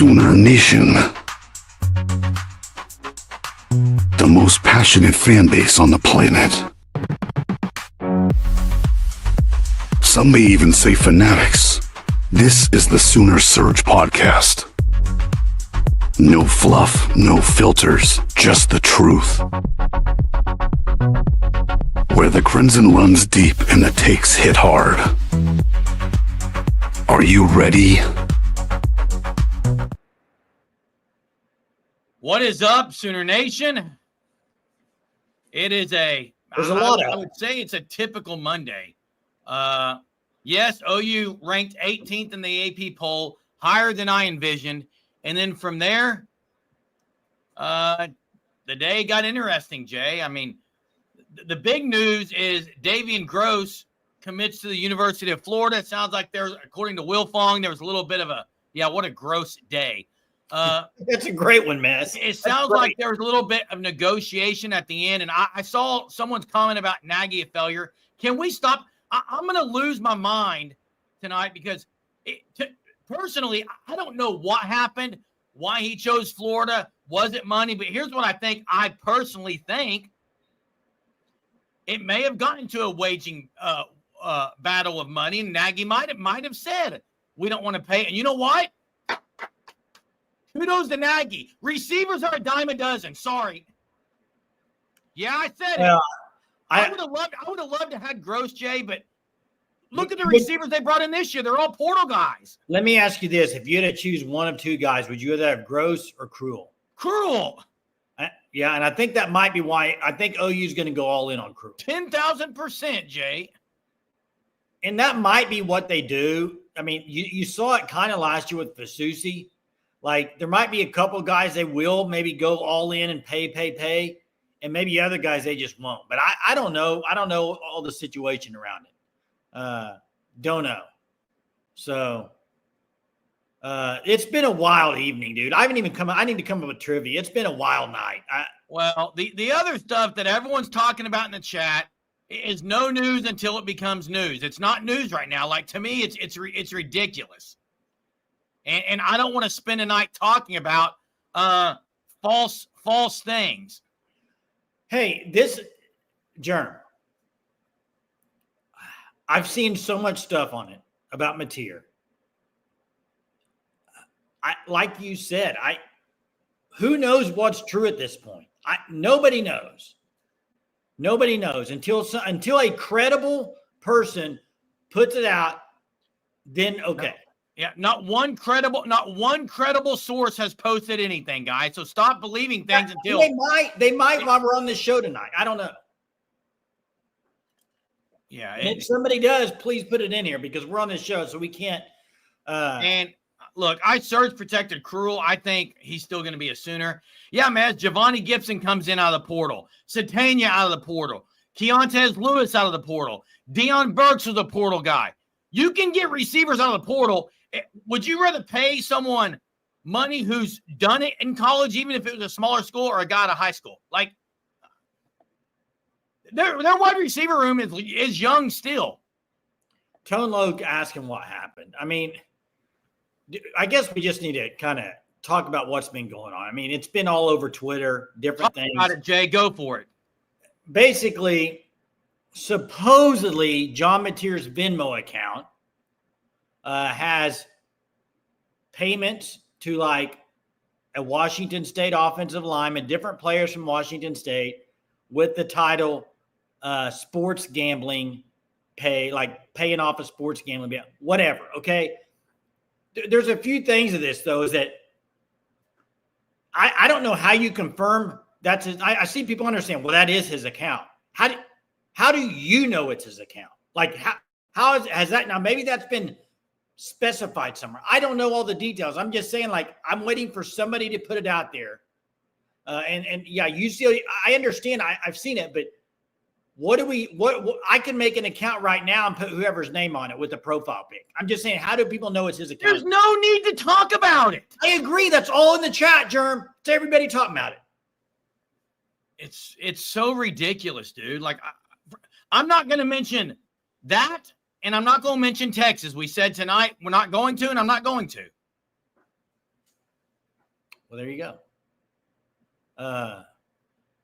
Sooner Nation. The most passionate fan base on the planet. Some may even say fanatics. This is the Sooner Surge Podcast. No fluff, no filters, just the truth. Where the crimson runs deep and the takes hit hard. Are you ready? What is up, Sooner Nation? It is I would say it's a typical Monday. Yes, OU ranked 18th in the AP poll, higher than I envisioned. And then from there, the day got interesting, Jay. I mean, the big news is Davian Gross commits to the University of Florida. It sounds like according to Will Fong, there was a little bit of what a gross day. That's a great one, man. It sounds like there was a little bit of negotiation at the end, and I saw someone's comment about Nagy failure. Can we stop? I'm going to lose my mind tonight because personally, I don't know what happened, why he chose Florida. Was it money? But here's what I think. I personally think it may have gotten to a waging battle of money, and Nagy might have said, we don't want to pay. And you know what? Kudos to Nagy. Receivers are a dime a dozen. Sorry. Yeah, I said it. I would have loved to have Gross, Jay, but look at the receivers they brought in this year. They're all portal guys. Let me ask you this. If you had to choose one of two guys, would you rather have Gross or Cruel? Cruel. Yeah, and I think that might be why I think OU is going to go all in on Cruel. 10,000%, Jay. And that might be what they do. I mean, you saw it kind of last year with Fasusi. Like, there might be a couple guys they will maybe go all in and pay, and maybe other guys they just won't. But I don't know. I don't know all the situation around it. Don't know. So it's been a wild evening, dude. I need to come up with trivia. It's been a wild night. Well, the other stuff that everyone's talking about in the chat is no news until it becomes news. It's not news right now. Like, to me, it's ridiculous. And I don't want to spend a night talking about false things. Hey, this Germ, I've seen so much stuff on it about Mateer. Like you said, who knows what's true at this point? Nobody knows. Nobody knows until a credible person puts it out. Then okay. Yeah, not one credible source has posted anything, guys. So stop believing things until they might while we're on this show tonight. I don't know. Yeah, if somebody does, please put it in here because we're on this show, so we can't. And look, I surge protected Cruel. I think he's still going to be a Sooner. Yeah, man. Giovanni Gibson comes in out of the portal. Satania out of the portal. Keontez Lewis out of the portal. Deion Burks was a portal guy. You can get receivers out of the portal. Would you rather pay someone money who's done it in college, even if it was a smaller school, or a guy out of high school? Like, their wide receiver room is young still. Tone Loc asking what happened. I mean, I guess we just need to kind of talk about what's been going on. I mean, it's been all over Twitter, different things. Talk about it, Jay. Go for it. Basically, supposedly, John Mateer's Venmo account has payments to like a Washington State offensive lineman, different players from Washington State with the title sports gambling pay, like paying off a sports gambling, whatever. Okay. There's a few things of this though, is that I don't know how you confirm that's his. I see people understand, well, that is his account. How do you know it's his account? Like how has that now? Maybe that's been specified somewhere. I don't know all the details. I'm just saying, like, I'm waiting for somebody to put it out there. And yeah, you see, I understand. I've seen it, but what I can make an account right now and put whoever's name on it with the profile pic. I'm just saying, how do people know it's his account? There's no need to talk about it. I agree. That's all in the chat, Germ. It's everybody talking about it. It's so ridiculous, dude. Like, I'm not going to mention that, and I'm not going to mention Texas. We said tonight we're not going to, and I'm not going to. Well, there you go.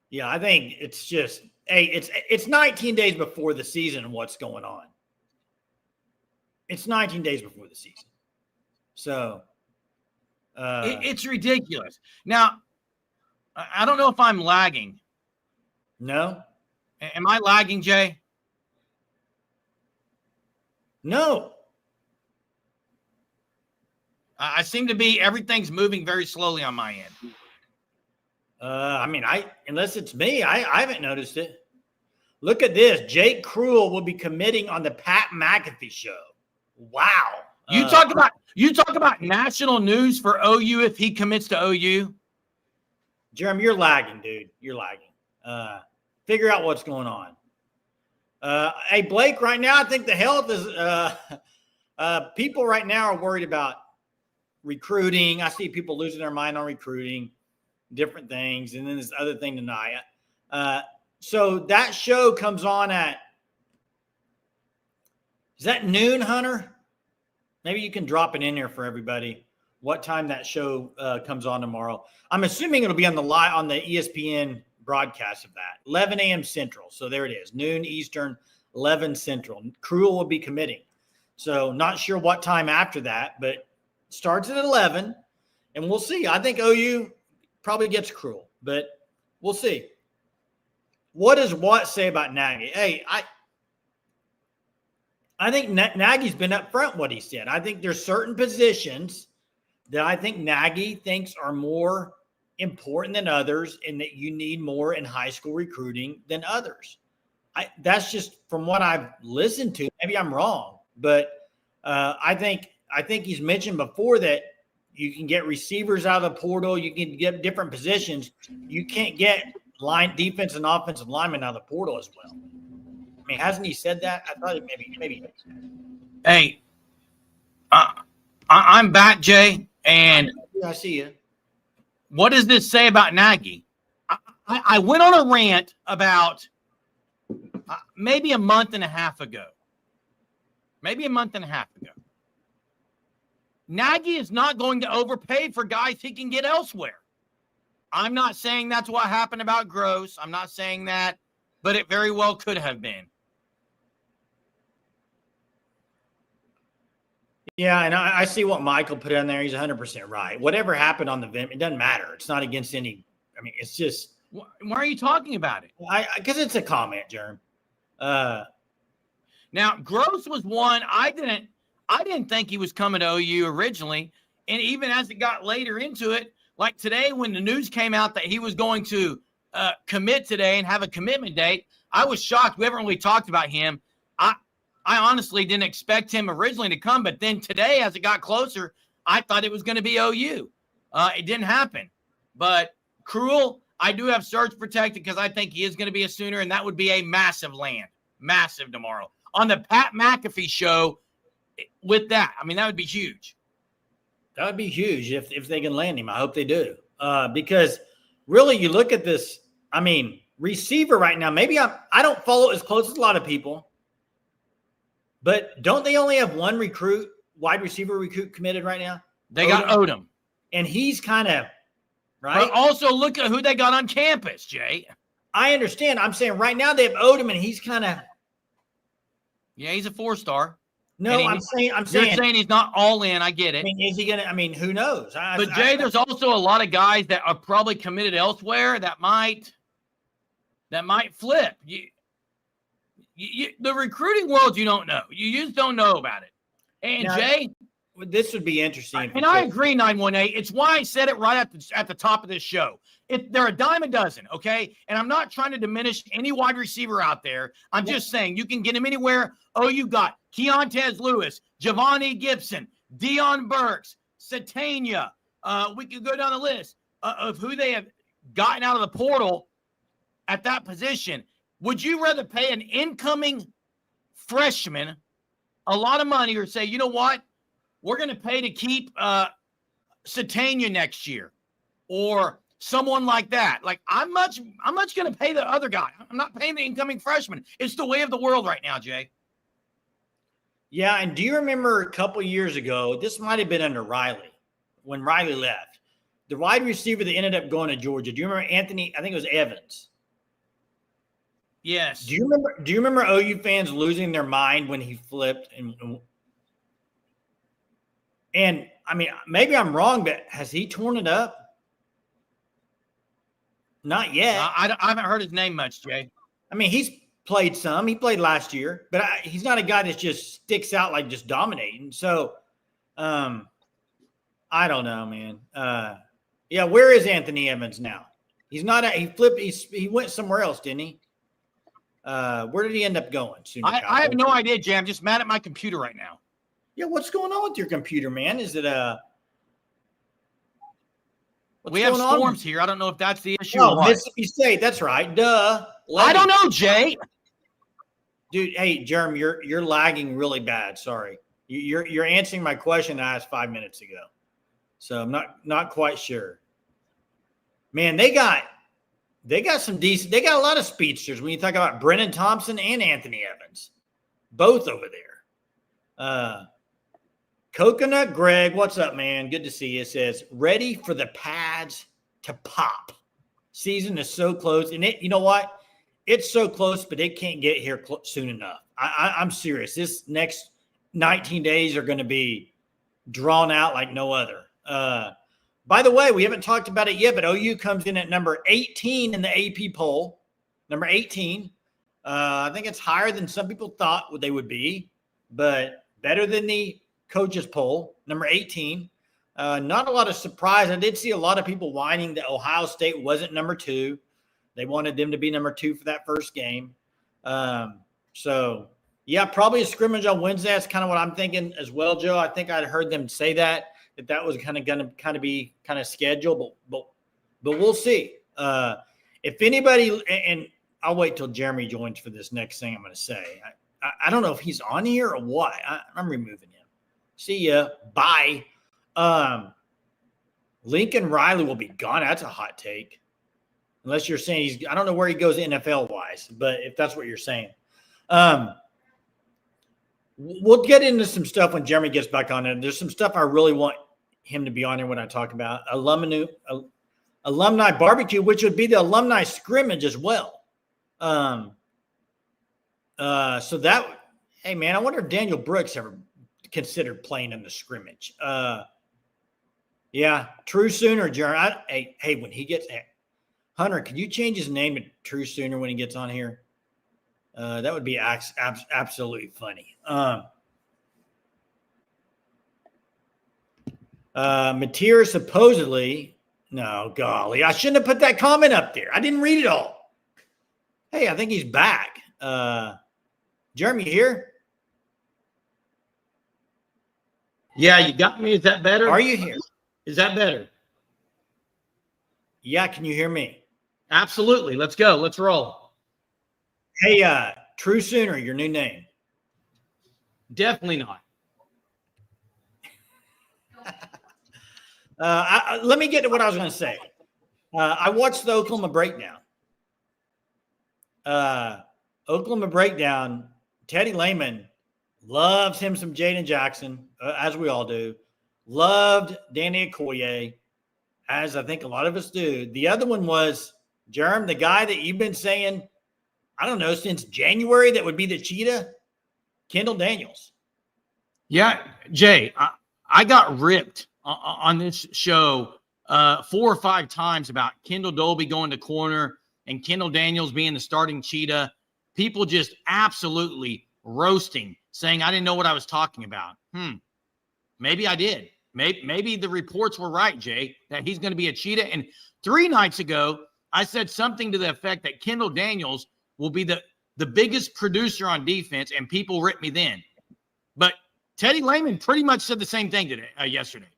Yeah, I think it's just, hey, it's 19 days before the season and what's going on. It's 19 days before the season. So it's ridiculous. Now, I don't know if I'm lagging. No. Am I lagging, Jay? No. I seem to be, everything's moving very slowly on my end. I mean, unless it's me, I haven't noticed it. Look at this. Jake Cruel will be committing on the Pat McAfee show. Wow. You talk about national news for OU if he commits to OU. Jeremy, you're lagging, dude. You're lagging. Figure out what's going on. Hey, Blake, right now, I think the health is people right now are worried about recruiting. I see people losing their mind on recruiting, different things. And then this other thing tonight. So that show comes on is that noon, Hunter? Maybe you can drop it in there for everybody. What time that show comes on tomorrow? I'm assuming it'll be on the ESPN broadcast of that, 11 a.m. Central. So there it is, noon Eastern, 11 Central. Cruel will be committing. So not sure what time after that, but starts at 11, and we'll see. I think OU probably gets Cruel, but we'll see. What does Watt say about Nagy? Hey, I think Nagy's been up front what he said. I think there's certain positions that I think Nagy thinks are more important than others and that you need more in high school recruiting than others. That's just from what I've listened to. Maybe I'm wrong, but I think he's mentioned before that you can get receivers out of the portal. You can get different positions. You can't get defense and offensive linemen out of the portal as well. I mean, hasn't he said that? I thought maybe. Hey, I'm back, Jay, and I see you. What does this say about Nagy? I went on a rant about maybe a month and a half ago. Nagy is not going to overpay for guys he can get elsewhere. I'm not saying that's what happened about Gross. I'm not saying that, but it very well could have been. Yeah, and I see what Michael put in there. He's 100% right. Whatever happened on the event, it doesn't matter. It's not against any. I mean, it's just. Why are you talking about it? Because it's a comment, Jerm. Now, Gross was one. I didn't think he was coming to OU originally, and even as it got later into it, like today when the news came out that he was going to commit today and have a commitment date, I was shocked. We haven't really talked about him. I honestly didn't expect him originally to come, but then today, as it got closer, I thought it was going to be OU. It didn't happen. But Cruel, I do have Surge protected because I think he is going to be a Sooner, and that would be a massive land. Massive tomorrow. On the Pat McAfee show with that, I mean, that would be huge. That would be huge if they can land him. I hope they do. Because really, you look at this, I mean, receiver right now, maybe I don't follow as close as a lot of people. But don't they only have one wide receiver recruit committed right now? They got Odom. And he's kind of, right? But also look at who they got on campus, Jay. I understand. I'm saying right now they have Odom, and he's kind of. Yeah, he's a 4-star. No, I'm saying. You're saying he's not all in. I get it. I mean, is he going to? I mean, who knows? But Jay, there's also a lot of guys that are probably committed elsewhere that might flip. The recruiting world, you don't know. You just don't know about it. And now, Jay, this would be interesting. And I agree, 918. It's why I said it right at the top of this show. They're a dime a dozen, okay? And I'm not trying to diminish any wide receiver out there. I'm just saying you can get him anywhere. Oh, you got Keontez Lewis, Javani Gibson, Deion Burks, Satania. We could go down the list of who they have gotten out of the portal at that position. Would you rather pay an incoming freshman a lot of money or say, you know what, we're going to pay to keep Satania next year or someone like that? Like, I'm much going to pay the other guy. I'm not paying the incoming freshman. It's the way of the world right now, Jay. Yeah, and do you remember a couple years ago, this might have been under Riley, when Riley left, the wide receiver that ended up going to Georgia. Do you remember Anthony? I think it was Evans. Yes. Do you remember OU fans losing their mind when he flipped? And I mean, maybe I'm wrong, but has he torn it up? Not yet. I haven't heard his name much, Jay. I mean, he's played some. He played last year, but he's not a guy that just sticks out like just dominating. So, I don't know, man. Yeah, where is Anthony Evans now? He's not. He flipped. He went somewhere else, didn't he? Where did he end up going? I have no idea, Jay. I'm just mad at my computer right now. Yeah, what's going on with your computer, man? Is it we have storms here. I don't know if that's the issue. Oh, Mississippi State. That's right. Duh. I don't know, Jay. Dude, hey, Jerem, you're lagging really bad. Sorry. You're answering my question I asked 5 minutes ago. So I'm not quite sure. Man, they got some decent. They got a lot of speedsters when you talk about Brennan Thompson and Anthony Evans, both over there. Coconut Greg, what's up, man? Good to see you. Says ready for the pads to pop. Season is so close, and you know what? It's so close, but it can't get here soon enough. I'm serious. This next 19 days are going to be drawn out like no other. By the way, we haven't talked about it yet, but OU comes in at number 18 in the AP poll. Number 18. I think it's higher than some people thought they would be, but better than the coaches poll. Number 18. Not a lot of surprise. I did see a lot of people whining that Ohio State wasn't number 2. They wanted them to be number 2 for that first game. So, yeah, probably a scrimmage on Wednesday. That's kind of what I'm thinking as well, Joe. I think I'd heard them say that was going to be scheduled, but we'll see. If anybody, and I'll wait till Jeremy joins for this next thing I'm going to say. I don't know if he's on here or what. I'm removing him. See ya. Bye. Lincoln Riley will be gone. That's a hot take. Unless you're saying I don't know where he goes NFL wise, but if that's what you're saying. We'll get into some stuff when Jeremy gets back on it. There's some stuff I really want him to be on here when I talk about alumni barbecue, which would be the alumni scrimmage as well. So that, hey man, I wonder if Daniel Brooks ever considered playing in the scrimmage. Yeah, True Sooner, Jeremy. Hey, when he gets Hunter, can you change his name to True Sooner when he gets on here? That would be absolutely funny. Mateer supposedly, no, golly, I shouldn't have put that comment up there. I didn't read it all. Hey, I think he's back. Jeremy, you here? Yeah, you got me. Is that better? Are you here? Is that better? Yeah, can you hear me? Absolutely. Let's go. Let's roll. Hey, True Sooner, your new name. Definitely not. Let me get to what I was going to say. I watched the Oklahoma Breakdown. Oklahoma Breakdown, Teddy Lehman loves him some Jaden Jackson, as we all do. Loved Danny Okoye, as I think a lot of us do. The other one was, Jerem, the guy that you've been saying, I don't know, since January that would be the cheetah, Kendall Daniels. Yeah, Jay, I got ripped on this show 4 or 5 times about Kendall Dolby going to corner and Kendall Daniels being the starting cheetah. People just absolutely roasting, saying I didn't know what I was talking about. Maybe I did. Maybe the reports were right, Jay, that he's going to be a cheetah. And 3 nights ago, I said something to the effect that Kendall Daniels will be the biggest producer on defense, and people ripped me then. But Teddy Lehman pretty much said the same thing today, yesterday.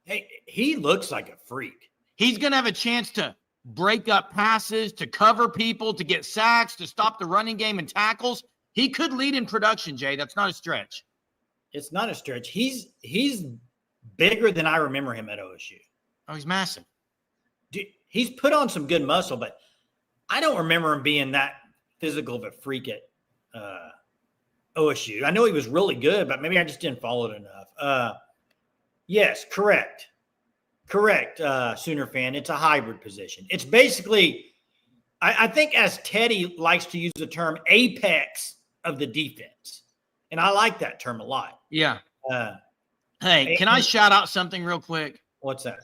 Hey, he looks like a freak. He's going to have a chance to break up passes, to cover people, to get sacks, to stop the running game and tackles. He could lead in production, Jay. That's not a stretch. It's not a stretch. He's bigger than I remember him at OSU. Oh, he's massive. Dude, he's put on some good muscle, but I don't remember him being that physical of a freak at OSU. I know he was really good, but maybe I just didn't follow it enough. Yes, correct. Correct, Sooner fan. It's a hybrid position. It's basically, I think, as Teddy likes to use the term, apex of the defense. And I like that term a lot. Yeah. Hey, can I shout out something real quick? What's that?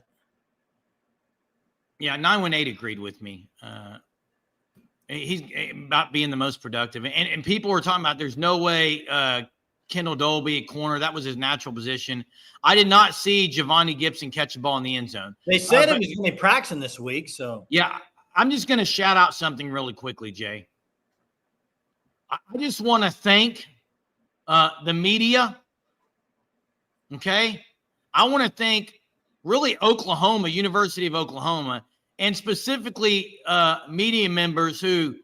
Yeah, 918 agreed with me. He's about being the most productive. And people were talking about there's no way Kendall Dolby at corner. That was his natural position. I did not see Giovanni Gibson catch a ball in the end zone. They said he was going to be practicing this week. So, yeah, I'm just going to shout out something really quickly, Jay. I just want to thank the media. Okay. I want to thank really Oklahoma, University of Oklahoma, and specifically media members who,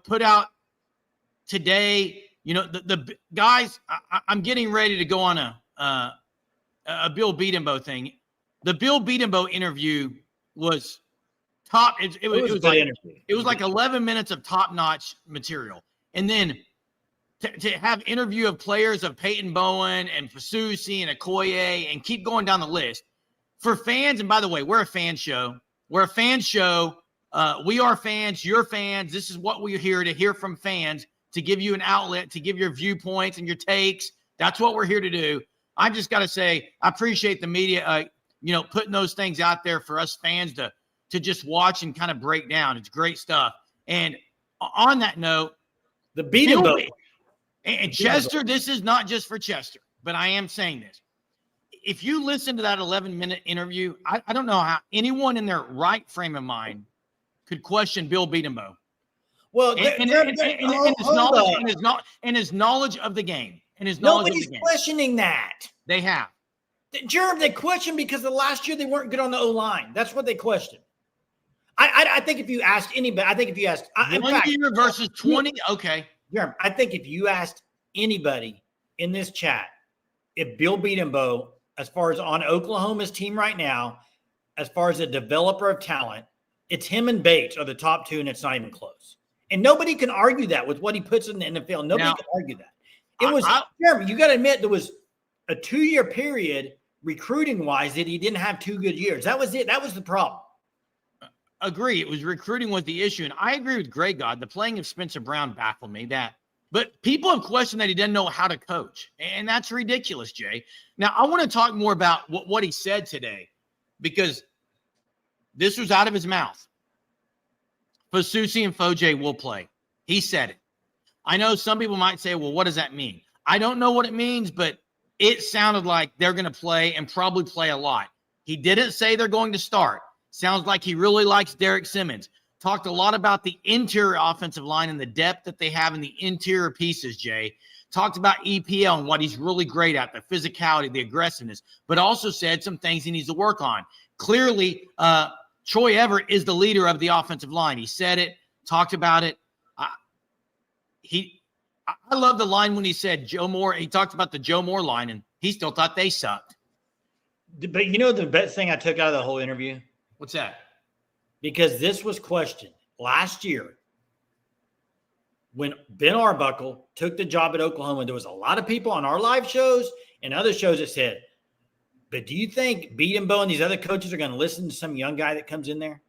put out today, the guys, I'm getting ready to go on a Bill Bedenbaugh thing. The Bill Bedenbaugh interview was top. It was like 11 minutes of top-notch material. And then to have interview of players of Peyton Bowen and Fasusi and Okoye and keep going down the list. For fans, and by the way, we're a fan show. We're a fan show. We are fans. You're fans. This is what we're here to hear from fans, to give you an outlet, to give your viewpoints and your takes. That's what we're here to do. I just got to say, I appreciate the media, putting those things out there for us fans to just watch and kind of break down. It's great stuff. And on that note, the Bedenbaugh. And Chester, this is not just for Chester, but I am saying this. If you listen to that 11-minute interview, I don't know how anyone in their right frame of mind could question Bill Bedenbaugh. Well, his knowledge of the game. Nobody's questioning that. They have. Jerm, they question because the last year they weren't good on the O-line. That's what they questioned. I think if you asked anybody, year versus 20, okay. Jerm, I think if you asked anybody in this chat, if Bill Bedenbaugh, as far as on Oklahoma's team right now, as far as a developer of talent, it's him and Bates are the top two, and it's not even close. And nobody can argue that with what he puts in the NFL. Nobody can argue that. It was, Jeremy, you got to admit, there was a 2-year period recruiting-wise that he didn't have 2 good years. That was it. That was the problem. Agree. It was recruiting was the issue. And I agree with Greg God. The playing of Spencer Brown baffled me. But people have questioned that he didn't know how to coach. And that's ridiculous, Jay. Now, I want to talk more about what he said today, because this was out of his mouth. Fasusi and Foje will play. He said it. I know some people might say, well, what does that mean? I don't know what it means, but it sounded like they're going to play and probably play a lot. He didn't say they're going to start. Sounds like he really likes Derek Simmons. Talked a lot about the interior offensive line and the depth that they have in the interior pieces, Jay. Talked about EPL and what he's really great at, the physicality, the aggressiveness, but also said some things he needs to work on. Clearly, Troy Everett is the leader of the offensive line. He said it, talked about it. I love the line when he said Joe Moore. He talked about the Joe Moore line, and he still thought they sucked. But you know the best thing I took out of the whole interview? What's that? Because this was questioned last year when Ben Arbuckle took the job at Oklahoma. There was a lot of people on our live shows and other shows that said, but do you think Bedenbaugh and these other coaches are going to listen to some young guy that comes in there?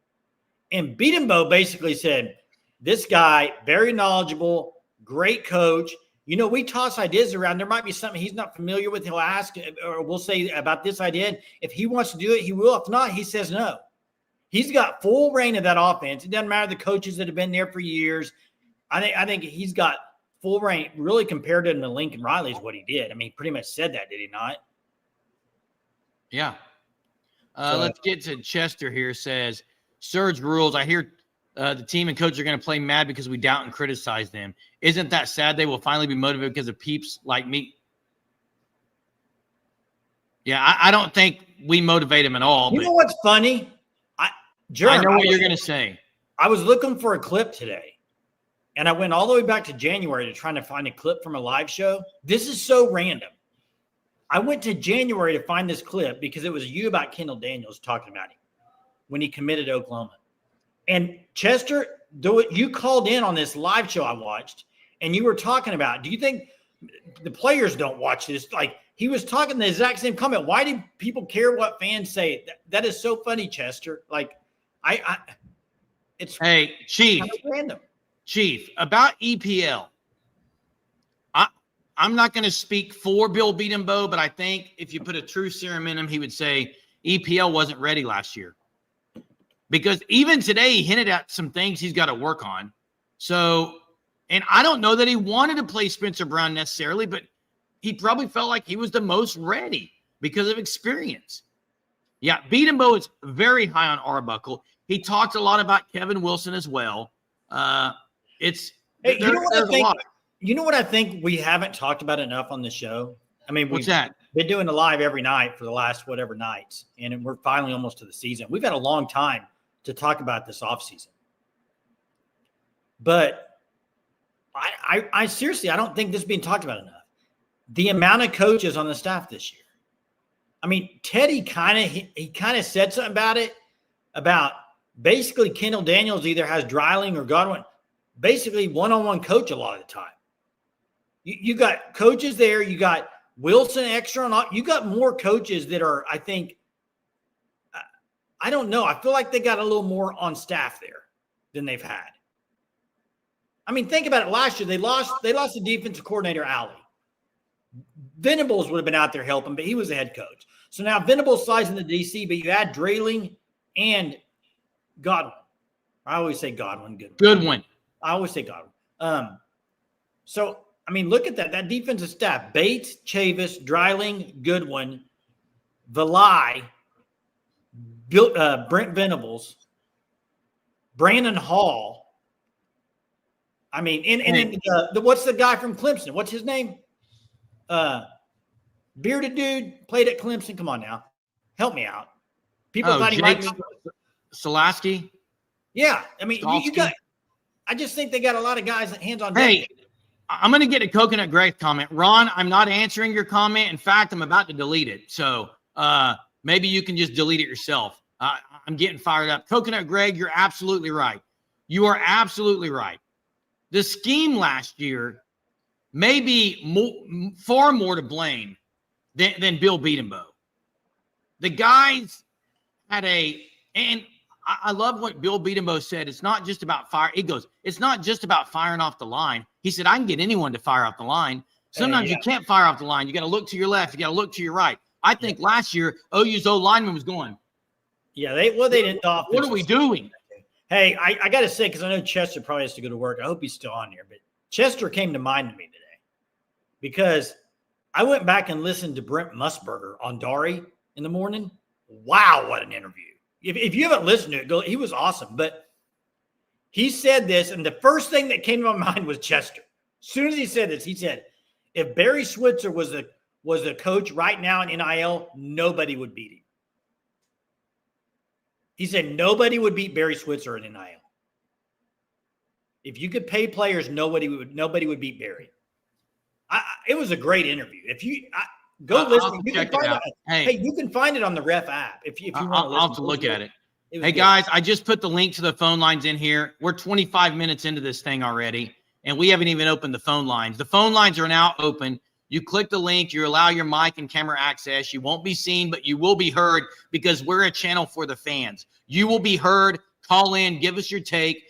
And Bedenbaugh basically said, this guy, very knowledgeable, great coach. We toss ideas around. There might be something he's not familiar with. He'll ask, or we'll say about this idea. If he wants to do it, he will. If not, he says no. He's got full reign of that offense. It doesn't matter the coaches that have been there for years. I think he's got full reign, really compared to Lincoln Riley is what he did. I mean, he pretty much said that, did he not? Yeah. Let's get to Chester here. Says, Surge rules. I hear the team and coach are going to play mad because we doubt and criticize them. Isn't that sad? They will finally be motivated because of peeps like me. Yeah, I don't think we motivate them at all. You know what's funny? I know what you're going to say. I was looking for a clip today, and I went all the way back to January to try to find a clip from a live show. This is so random. I went to January to find this clip because it was you about Kendall Daniels talking about him when he committed to Oklahoma. And Chester, you called in on this live show I watched, and you were talking about, do you think the players don't watch this? Like, he was talking the exact same comment. Why do people care what fans say? That is so funny, Chester. Like, it's hey, Chief, kind of random. Chief, about EPL. I'm not going to speak for Bill Bedenbaugh, but I think if you put a true serum in him, he would say EPL wasn't ready last year. Because even today, he hinted at some things he's got to work on. So, and I don't know that he wanted to play Spencer Brown necessarily, but he probably felt like he was the most ready because of experience. Yeah, Bedenbaugh is very high on Arbuckle. He talked a lot about Kevin Wilson as well. There's a lot. You know what I think we haven't talked about enough on the show? I mean, What's that? Been doing it live every night for the last whatever nights, and we're finally almost to the season. We've had a long time to talk about this offseason. But I seriously, I don't think this is being talked about enough. The amount of coaches on the staff this year. I mean, Teddy kind of said something about it, about basically Kendall Daniels either has Dreiling or Godwin, basically one-on-one coach a lot of the time. You got coaches there. You got Wilson extra on. You got more coaches that are, I think, I don't know. I feel like they got a little more on staff there than they've had. I mean, think about it. Last year, they lost the defensive coordinator, Alley. Venables would have been out there helping, but he was the head coach. So now Venables slides into DC, but you add Dreiling and Godwin. I always say Godwin. Goodwin. I always say Godwin. So, I mean, look at that. That defensive staff: Bates, Chavis, Dreiling, Goodwin, Valai, Brent Venables, Brandon Hall. I mean, and what's the guy from Clemson? What's his name? Bearded dude, played at Clemson. Come on now. Help me out. People thought he might be. Solaski? Yeah. I mean, you got – I just think they got a lot of guys hands on deck. Hey, I'm going to get a Coconut Greg comment. Ron, I'm not answering your comment. In fact, I'm about to delete it. So maybe you can just delete it yourself. I'm getting fired up. Coconut Greg, you're absolutely right. You are absolutely right. The scheme last year may be far more to blame than Bill Bedenbaugh. The guys had and I love what Bill Bedenbaugh said. It's not just about fire. He goes, it's not just about firing off the line. He said, I can get anyone to fire off the line. Sometimes you can't fire off the line. You got to look to your left. You got to look to your right. I think last year, OU's O-lineman was going. Yeah, they didn't. What are we doing? Hey, I got to say, because I know Chester probably has to go to work. I hope he's still on here. But Chester came to mind to me today because I went back and listened to Brent Musburger on Dari in the morning. Wow, what an interview. If you haven't listened to it, go. He was awesome. But he said this, and the first thing that came to my mind was Chester. As soon as he said this, he said, if Barry Switzer was the coach right now in NIL, nobody would beat him. He said nobody would beat Barry Switzer in NIL. If you could pay players, nobody would beat Barry. It was a great interview. If you go listen, you can find it. Hey, you can find it on the Ref app if you want to listen. I'll have to look at it. Hey, good. guys, I just put the link to the phone lines in here. We're 25 minutes into this thing already, and we haven't even opened the phone lines. The phone lines are now open. You click the link. You allow your mic and camera access. You won't be seen, but you will be heard because we're a channel for the fans. You will be heard. Call in. Give us your take.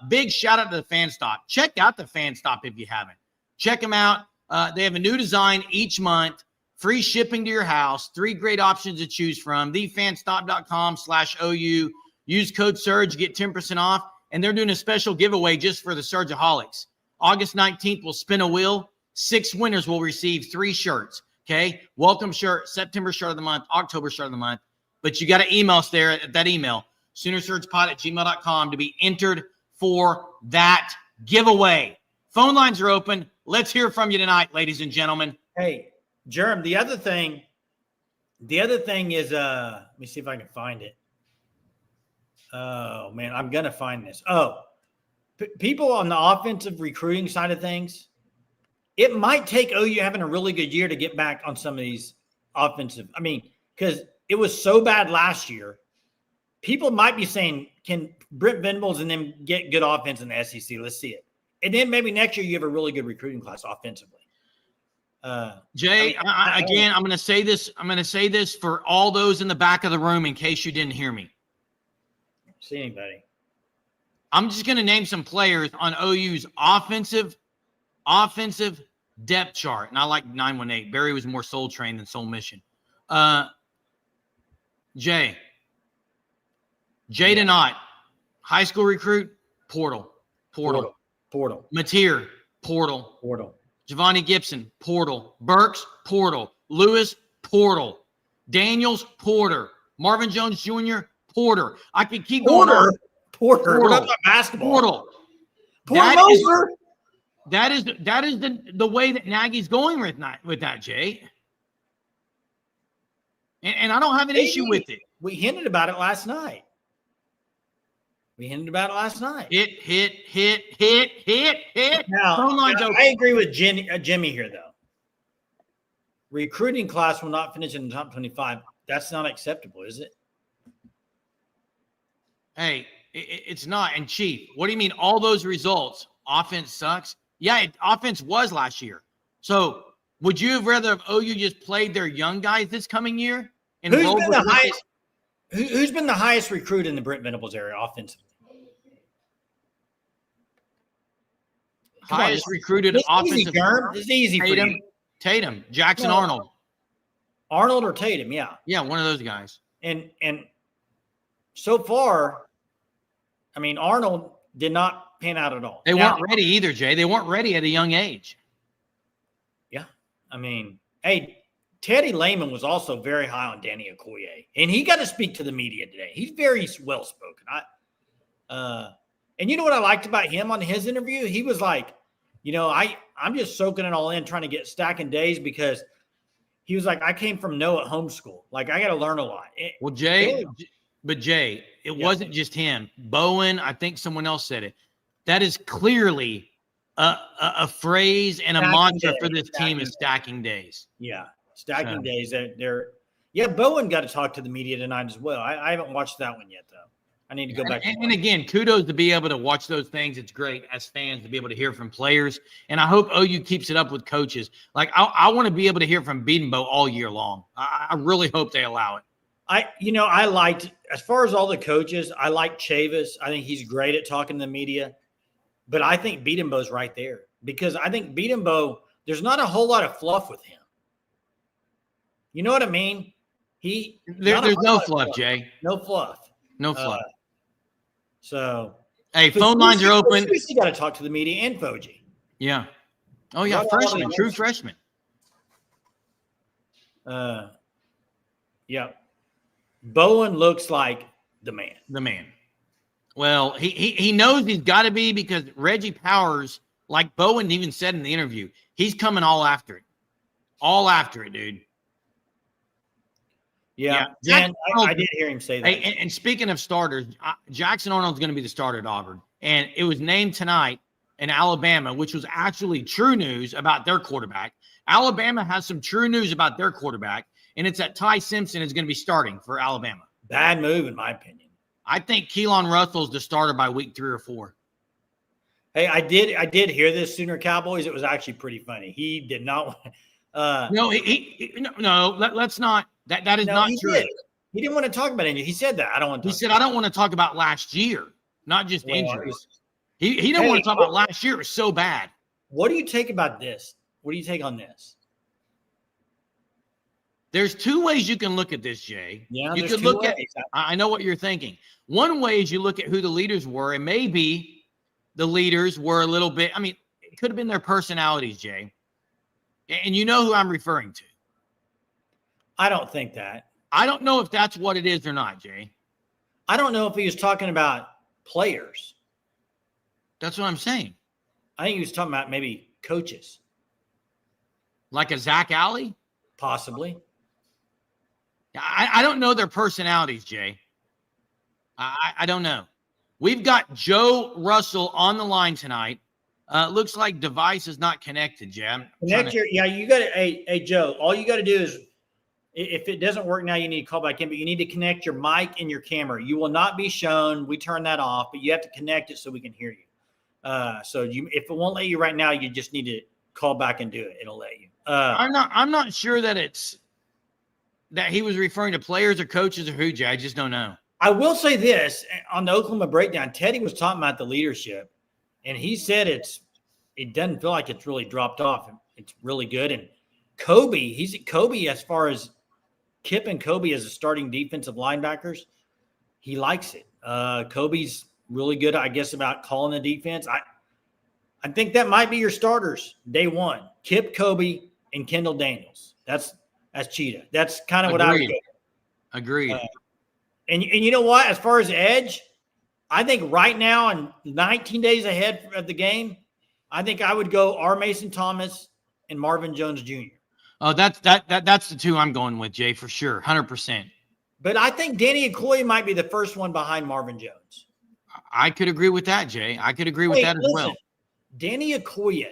Big shout out to the Fan Stop. Check out the Fan Stop if you haven't. Check them out. They have a new design each month. Free shipping to your house. 3 great options to choose from. thefanstop.com/OU. Use code SURGE. Get 10% off. And they're doing a special giveaway just for the Surgeaholics. August 19th, we'll spin a wheel. 6 winners will receive 3 shirts. Okay? Welcome shirt, September shirt of the month, October shirt of the month. But you got to email us there at that email, SoonerSurgePod@gmail.com, to be entered for that giveaway. Phone lines are open. Let's hear from you tonight, ladies and gentlemen. Hey, Jerem, the other thing is, let me see if I can find it. Oh, man, I'm going to find this. Oh, people on the offensive recruiting side of things, it might take OU having a really good year to get back on some of these offensive. I mean, because it was so bad last year. People might be saying, can Brent Venables and them get good offense in the SEC? Let's see it. And then maybe next year you have a really good recruiting class offensively. Jay, again, I'm going to say this. I'm going to say this for all those in the back of the room in case you didn't hear me. See anybody? I'm just going to name some players on OU's offensive depth chart. And I like 918. Barry was more soul trained than soul mission. Jay Denott, high school recruit, portal. Mateer, portal. Giovanni Gibson, portal. Burks, portal. Lewis, portal. Daniels, Porter. Marvin Jones Jr., Porter. I could keep going on. Porter. We're not about basketball. Porter. That is the way that Nagy's going with that, Jay. And I don't have an issue with it. We hinted about it last night. Hit. Now, I agree with Jimmy here, though. Recruiting class will not finish in the top 25. That's not acceptable, is it? Hey, it's not. And Chief, what do you mean all those results? Offense sucks? Yeah, offense was last year. So would you have rather have OU just played their young guys this coming year? And who's been the highest recruit in the Brent Venables area offensively? Highest recruited offensive. This is easy for you. Tatum, Jackson Arnold. Arnold or Tatum, yeah. Yeah, one of those guys. And so far, I mean, Arnold did not pan out at all. They weren't ready either, Jay. They weren't ready at a young age. Yeah. I mean, hey, Teddy Lehman was also very high on Danny Okoye, and he got to speak to the media today. He's very well-spoken. And you know what I liked about him on his interview? He was like, I'm just soaking it all in, trying to get stacking days, because he was like, I came from no at home school. Like, I got to learn a lot. Well, Jay, it wasn't just him. Bowen, I think someone else said it. That is clearly a phrase and a mantra for this team is stacking days. Yeah, stacking days. Bowen got to talk to the media tonight as well. I haven't watched that one yet, though. I need to go back. And again, kudos to be able to watch those things. It's great as fans to be able to hear from players. And I hope OU keeps it up with coaches. Like, I want to be able to hear from Bedenbaugh all year long. I really hope they allow it. I liked, as far as all the coaches, I like Chavis. I think he's great at talking to the media. But I think Bedenbaugh's right there, because I think Bedenbaugh, there's not a whole lot of fluff with him. You know what I mean? There's no fluff, Jay. No fluff. No fluff. Hey, phone lines are open. You got to talk to the media and Foji. Yeah. Oh, yeah, freshman, true freshman. Yeah. Bowen looks like the man. The man. Well, he knows he's got to be, because Reggie Powers, like Bowen even said in the interview, he's coming all after it. All after it, dude. Yeah. Dan, I did hear him say that. Hey, and speaking of starters, Jackson Arnold's going to be the starter at Auburn. And it was named tonight in Alabama, which was actually true news about their quarterback. Alabama has some true news about their quarterback, and it's that Ty Simpson is going to be starting for Alabama. Bad move, in my opinion. I think Keelan Russell's the starter by week 3 or 4. Hey, I did hear this, Sooner Cowboys. It was actually pretty funny. He did not. No, let's not. That is not true. He didn't want to talk about injuries. He said that. I don't want to. He said, I don't want to talk about last year, not just injuries. He didn't want to talk about last year. It was so bad. What do you take about this? What do you take on this? There's two ways you can look at this, Jay. Yeah, you could look at. I know what you're thinking. One way is you look at who the leaders were, and maybe the leaders were a little bit. I mean, it could have been their personalities, Jay. And you know who I'm referring to. I don't think that. I don't know if that's what it is or not, Jay. I don't know if he was talking about players. That's what I'm saying. I think he was talking about maybe coaches. Like a Zach Alley? Possibly. I don't know their personalities, Jay. I don't know. We've got Joe Russell on the line tonight. Looks like device is not connected, Jay. You got to, hey, Joe, all you got to do is, if it doesn't work now, you need to call back in, but you need to connect your mic and your camera. You will not be shown. We turn that off, but you have to connect it so we can hear you. If it won't let you right now, you just need to call back and do it. It'll let you. I'm not sure that he was referring to players or coaches or who, Jay. I just don't know. I will say this on the Oklahoma breakdown. Teddy was talking about the leadership, and he said it doesn't feel like it's really dropped off. It's really good. And Kobe as far as Kip and Kobe as a starting defensive linebackers, he likes it. Kobe's really good, I guess, about calling the defense. I think that might be your starters day one. Kip, Kobe, and Kendall Daniels. That's Cheetah. That's kind of what I would go. Agreed. And you know what? As far as edge, I think right now, and 19 days ahead of the game, I think I would go R. Mason Thomas and Marvin Jones Jr. Oh, that's the two I'm going with, Jay, for sure, 100%. But I think Danny Okoye might be the first one behind Marvin Jones. I could agree with that, Jay. I could agree with that as well. Danny Okoye,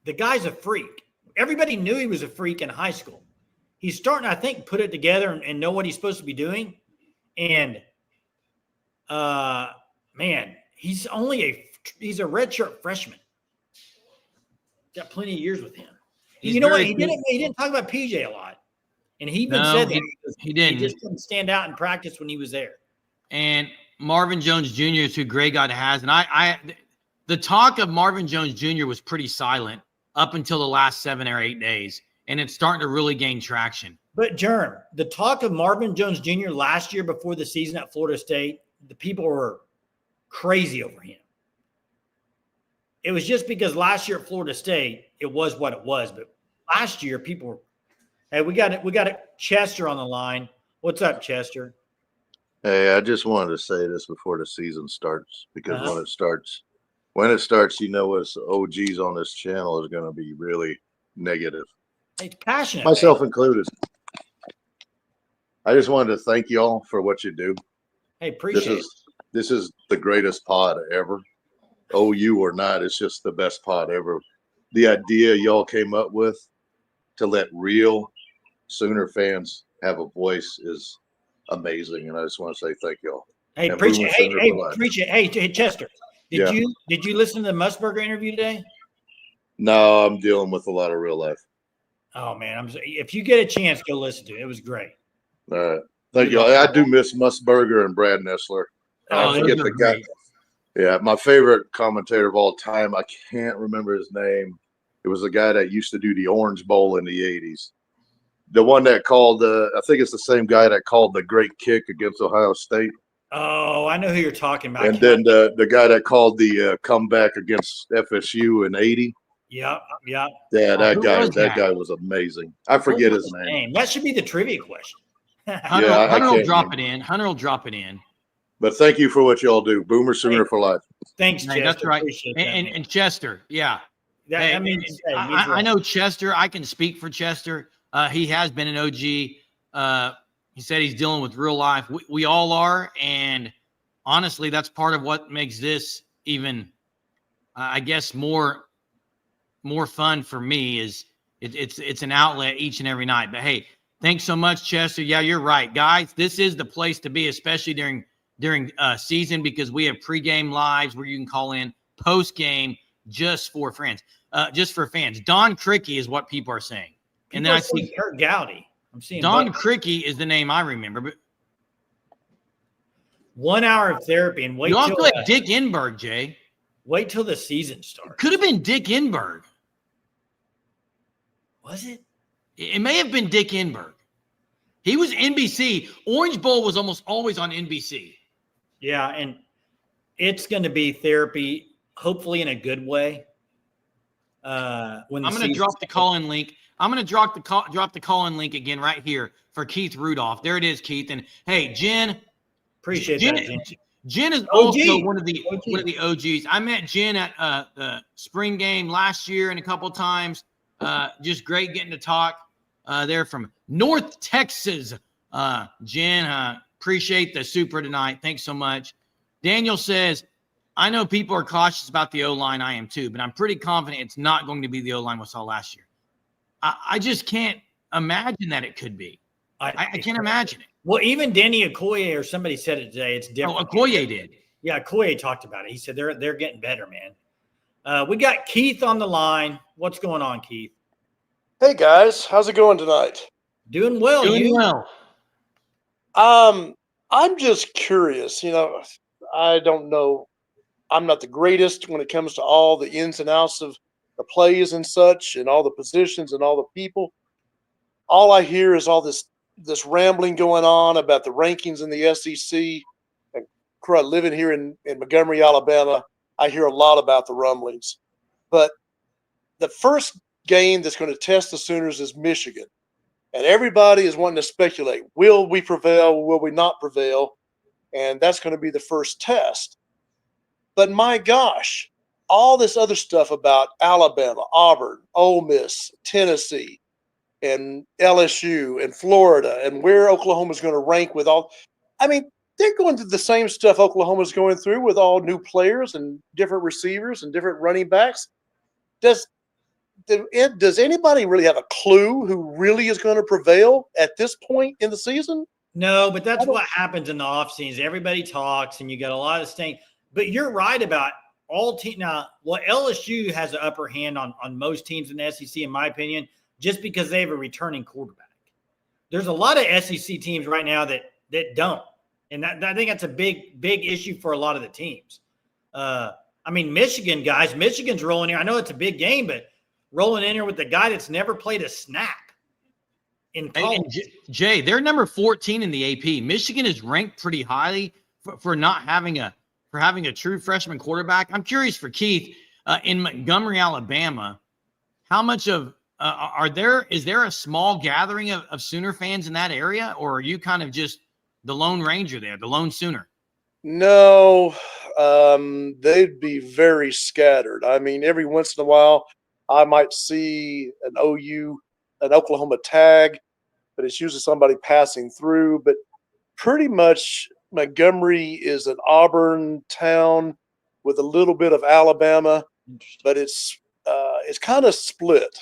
the guy's a freak. Everybody knew he was a freak in high school. He's starting, I think, put it together and know what he's supposed to be doing. And, man, he's a redshirt freshman. Got plenty of years with him. You know what? He didn't talk about PJ a lot. And he even said that he didn't. He just couldn't stand out in practice when he was there. And Marvin Jones Jr. is who Greg God has. And the talk of Marvin Jones Jr. was pretty silent up until the last 7 or 8 days. And it's starting to really gain traction. But, Jerm, the talk of Marvin Jones Jr. last year before the season at Florida State, the people were crazy over him. It was just because last year at Florida State, it was what it was. But last year, people were, hey, we got Chester on the line. What's up, Chester? Hey, I just wanted to say this before the season starts, because when it starts, you know, us OGs on this channel is going to be really negative. It's passionate. Myself included. I just wanted to thank y'all for what you do. Hey, appreciate it. This is the greatest pod ever. OU or not, it's just the best pod ever. The idea y'all came up with to let real Sooner fans have a voice is amazing, and I just want to say thank y'all. Hey, appreciate it. Hey, Chester, did you listen to the Musburger interview today? No, I'm dealing with a lot of real life. Oh man, if you get a chance, go listen to it. It was great. All right, thank you. I do miss Musburger and Brad Nessler. I forget the guy. Yeah, my favorite commentator of all time. I can't remember his name. It was the guy that used to do the Orange Bowl in the '80s. The one that called, I think it's the same guy that called the great kick against Ohio State. Oh, I know who you're talking about. And then the guy that called the comeback against FSU in '80. Yep. Yeah, that guy was amazing. I forget his name. That should be the trivia question. Hunter will drop it in. But thank you for what y'all do. Boomer Sooner for life. Thanks, Chester. That's right. And Chester, yeah. I know Chester. I can speak for Chester. He has been an OG. He said he's dealing with real life. We all are. And honestly, that's part of what makes this even, I guess, more fun for me is it's an outlet each and every night. But hey, thanks so much, Chester. Yeah, you're right, guys. This is the place to be, especially during season, because we have pregame lives where you can call in, postgame, just for fans. Don Cricky is what people are saying. And then I see Kurt Gowdy. I'm seeing Don Cricky is the name I remember. But 1 hour of therapy and wait. You also had Dick Enberg, Jay. Wait till the season starts. Could have been Dick Enberg. Was it? It may have been Dick Enberg. He was NBC. Orange Bowl was almost always on NBC. Yeah, and it's going to be therapy, hopefully in a good way. I'm going to drop the call-in link. I'm going to drop the call-in link again right here for Keith Rudolph. There it is, Keith. And hey, Jen. Appreciate that, Jen. Jen is also one of the OGs. I met Jen at the spring game last year and a couple of times. Just great getting to talk. They're from North Texas. Jen, appreciate the super tonight. Thanks so much. Daniel says, I know people are cautious about the O-line. I am too, but I'm pretty confident it's not going to be the O-line we saw last year. I just can't imagine that it could be. I can't imagine it. Well, even Danny Okoye or somebody said it today. It's different. Oh, Okoye did. Yeah, Okoye talked about it. He said they're getting better, man. We got Keith on the line. What's going on, Keith? Hey guys, how's it going tonight? Doing well. Doing well. I'm just curious. I don't know. I'm not the greatest when it comes to all the ins and outs of the plays and such, and all the positions and all the people. All I hear is all this rambling going on about the rankings in the SEC. And living here in Montgomery, Alabama, I hear a lot about the rumblings. But the first game that's going to test the Sooners is Michigan. And everybody is wanting to speculate, will we prevail? Will we not prevail? And that's going to be the first test. But my gosh, all this other stuff about Alabama, Auburn, Ole Miss, Tennessee, and LSU, and Florida, and where Oklahoma's going to rank with all – I mean, they're going through the same stuff Oklahoma's going through with all new players and different receivers and different running backs. Does anybody really have a clue who really is going to prevail at this point in the season? No, but that's what happens in the offseason. Everybody talks, and you got a lot of staying. But you're right about all teams. Now, LSU has an upper hand on most teams in the SEC, in my opinion, just because they have a returning quarterback. There's a lot of SEC teams right now that don't. And I think that's a big issue for a lot of the teams. Michigan, guys, Michigan's rolling here. I know it's a big game, but rolling in here with the guy that's never played a snap in college. Jay, they're number 14 in the AP. Michigan is ranked pretty highly for not having a true freshman quarterback. I'm curious for Keith in Montgomery, Alabama, how much of is there a small gathering of Sooner fans in that area, or are you kind of just the Lone Ranger there, the lone Sooner? No, they'd be very scattered. I mean, every once in a while, I might see an Oklahoma tag, but it's usually somebody passing through. But pretty much Montgomery is an Auburn town with a little bit of Alabama, but it's kind of split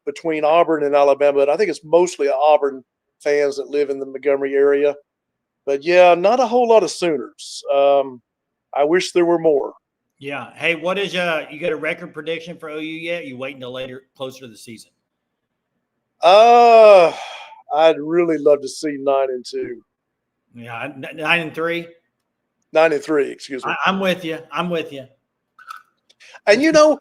between Auburn and Alabama. But I think it's mostly Auburn fans that live in the Montgomery area. But yeah, not a whole lot of Sooners. I wish there were more. Yeah. Hey, what is you got a record prediction for OU yet? You wait until later, closer to the season? I'd really love to see 9-2. Yeah, 9-3. 9-3, excuse me. I'm with you. And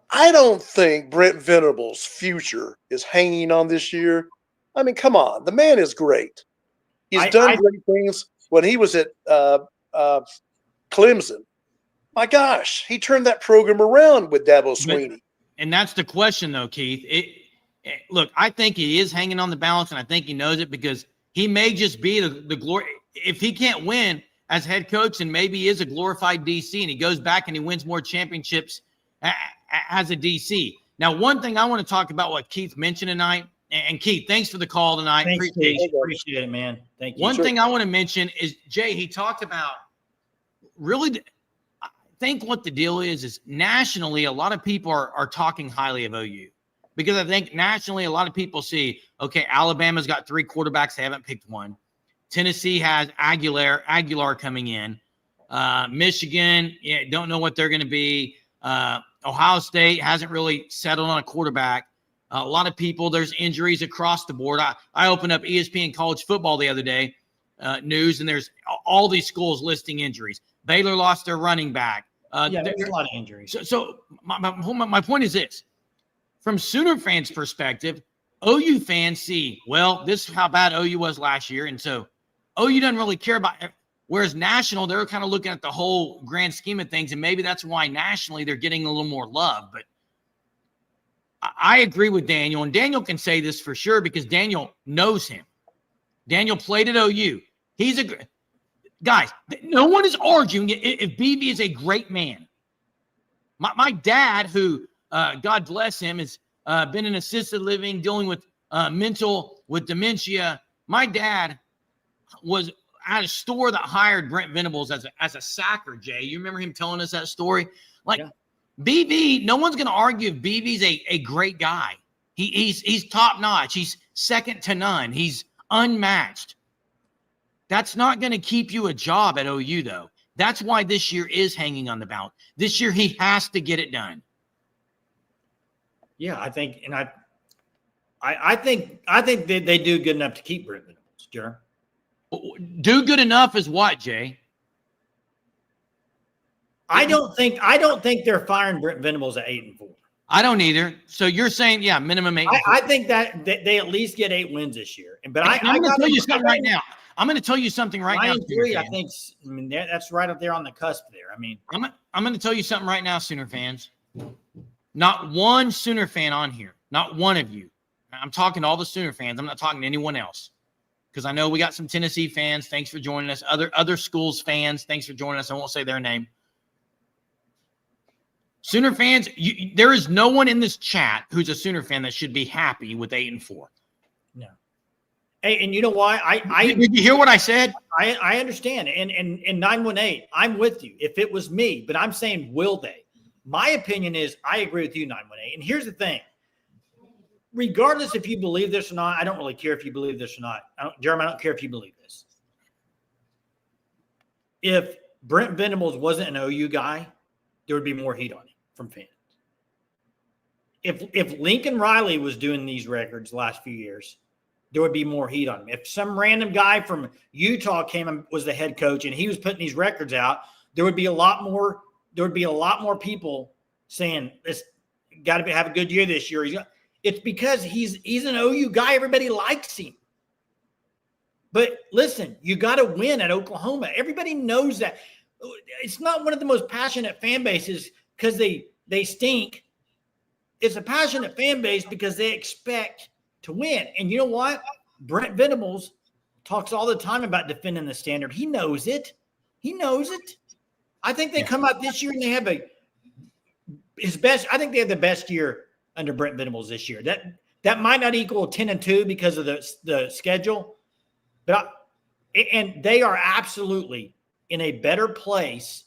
I don't think Brent Venables' future is hanging on this year. I mean, come on, the man is great. He's done great things when he was at Clemson. My gosh, he turned that program around with Dabo Swinney. And that's the question, though, Keith. Look, I think he is hanging on the balance, and I think he knows it because he may just be the glory. If he can't win as head coach, and maybe he is a glorified DC, and he goes back and he wins more championships as a DC. Now, one thing I want to talk about what Keith mentioned tonight, and Keith, thanks for the call tonight. Thanks, appreciate it, man. Thank you. One thing I want to mention is, Jay, he talked about really – I think what the deal is nationally, a lot of people are talking highly of OU because I think nationally, a lot of people see, okay, Alabama's got 3 quarterbacks. They haven't picked one. Tennessee has Aguilar coming in. Michigan, don't know what they're going to be. Ohio State hasn't really settled on a quarterback. A lot of people, there's injuries across the board. I opened up ESPN college football the other day, news, and there's all these schools listing injuries. Baylor lost their running back. There's a lot of injuries. So my point is this. From Sooner fans' perspective, OU fans see, well, this is how bad OU was last year, and so OU doesn't really care about it. Whereas national, they're kind of looking at the whole grand scheme of things, and maybe that's why nationally they're getting a little more love. But I agree with Daniel, and Daniel can say this for sure because Daniel knows him. Daniel played at OU. He's guys, no one is arguing if BB is a great man. My dad, who, God bless him, has been in assisted living, dealing with dementia. My dad was at a store that hired Brent Venables as a sacker, Jay. You remember him telling us that story? BB, no one's going to argue if BB's a great guy. He's top notch. He's second to none. He's unmatched. That's not going to keep you a job at OU, though. That's why this year is hanging on the balance. This year he has to get it done. Yeah, I think, and I think they do good enough to keep Brent Venables, Jeremy. Do good enough is what, Jay? I don't think they're firing Brent Venables at 8-4. I don't either. So you're saying, yeah, minimum 8. I think that they at least get 8 wins this year. But I'm going to tell you something right now. I'm going to tell you something right now. 9-3, I think. I mean, that's right up there on the cusp there. I mean, I'm going to tell you something right now, Sooner fans. Not one Sooner fan on here. Not one of you. I'm talking to all the Sooner fans. I'm not talking to anyone else. Because I know we got some Tennessee fans. Thanks for joining us. Other schools fans, thanks for joining us. I won't say their name. Sooner fans, there is no one in this chat who's a Sooner fan that should be happy with 8-4. No. Hey, and you know why? Did you hear what I said? I understand. And 918, I'm with you. If it was me, but I'm saying, will they? My opinion is I agree with you, 918. And here's the thing. Regardless if you believe this or not, I don't really care if you believe this or not. Jeremy, I don't care if you believe this. If Brent Venables wasn't an OU guy, there would be more heat on him from fans. If Lincoln Riley was doing these records the last few years, there would be more heat on him. If some random guy from Utah came and was the head coach and he was putting these records out, there would be a lot more people saying this got to have a good year this year. It's because he's an OU guy. Everybody likes him. But listen, you got to win at Oklahoma. Everybody knows that. It's not one of the most passionate fan bases because they stink. It's a passionate fan base because they expect to win. And you know what? Brent Venables talks all the time about defending the standard. He knows it. He knows it. I think they come out this year and they have his best. I think they have the best year under Brent Venables this year. That might not equal 10-2 because of the schedule, but and they are absolutely in a better place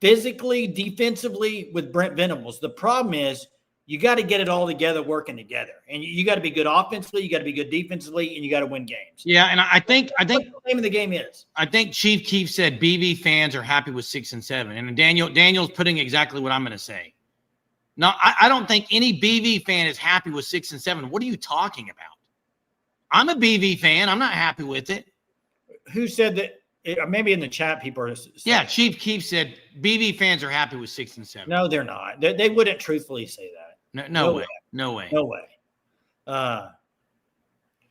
physically, defensively with Brent Venables. The problem is you got to get it all together, working together, and you got to be good offensively, you got to be good defensively, and you got to win games. Yeah, and I think what the name of the game is. I think Chief Keef said BV fans are happy with 6 and 7, and Daniel's putting exactly what I'm going to say. No, I don't think any BV fan is happy with 6 and 7. What are you talking about? I'm a BV fan. I'm not happy with it. Who said that? Maybe in the chat, people are saying. Yeah, Chief Keef said BV fans are happy with 6 and 7. No, they're not. They wouldn't truthfully say that. No way. No way. No way.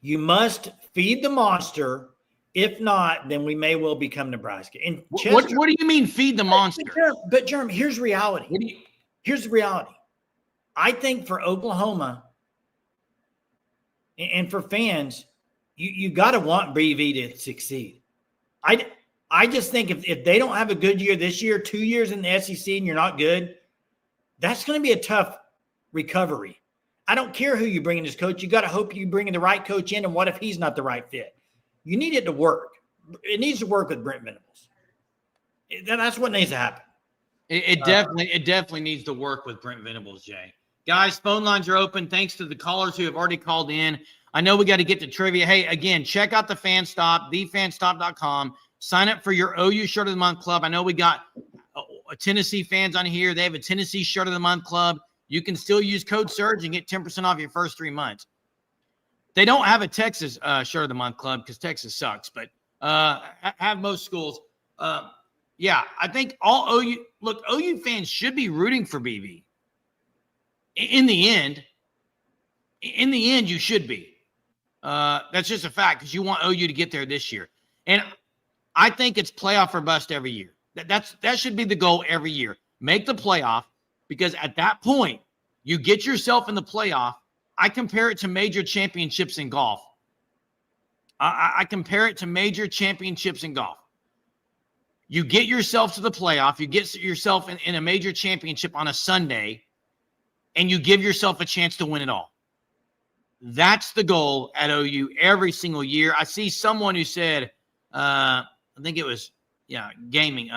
You must feed the monster. If not, then we may well become Nebraska. And what do you mean feed the monster? But Jeremy, here's reality. Here's the reality. I think for Oklahoma and for fans, you got to want BV to succeed. I just think if they don't have a good year this year, 2 years in the SEC and you're not good, that's going to be a tough recovery. I don't care who you bring in as coach. You got to hope you bring in the right coach in, and what if he's not the right fit? You need it to work. It needs to work with Brent Venables. That's what needs to happen. It definitely needs to work with Brent Venables, Jay. Guys, phone lines are open. Thanks to the callers who have already called in. I know we got to get to trivia. Hey, again, check out the FanStop, thefanstop.com. Sign up for your OU Shirt of the Month Club. I know we got Tennessee fans on here. They have a Tennessee Shirt of the Month Club. You can still use code SURGE and get 10% off your first 3 months. They don't have a Texas Shirt of the Month Club because Texas sucks, but have most schools. Yeah, I think all OU fans should be rooting for BV. In the end, you should be. That's just a fact because you want OU to get there this year. And I think it's playoff or bust every year. That should be the goal every year. Make the playoff because at that point, you get yourself in the playoff. I compare it to major championships in golf. I compare it to major championships in golf. You get yourself to the playoff. You get yourself in a major championship on a Sunday, and you give yourself a chance to win it all. That's the goal at OU every single year. I see someone who said, I think it was, gaming,